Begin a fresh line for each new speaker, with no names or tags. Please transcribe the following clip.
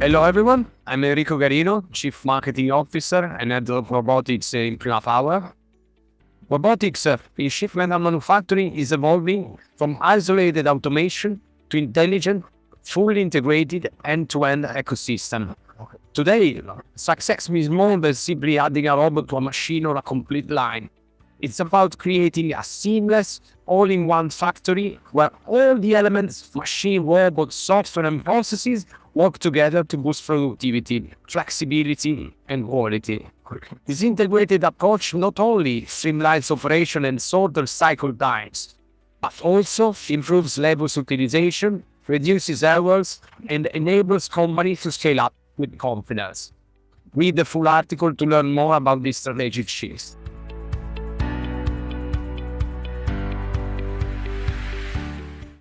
Hello everyone, I'm Enrico Garino, Chief Marketing Officer and Head of Robotics in Primavera. Robotics in shipment and manufacturing is evolving from isolated automation to intelligent, fully integrated end-to-end ecosystem. Today, success means more than simply adding a robot to a machine or a complete line. It's about creating a seamless, all-in-one factory where all the elements, machine, robot, software, and processes work together to boost productivity, flexibility, and quality. This integrated approach not only streamlines operation and shorter cycle times, but also improves labor utilization, reduces errors, and enables companies to scale up with confidence. Read the full article to learn more about this strategic shift.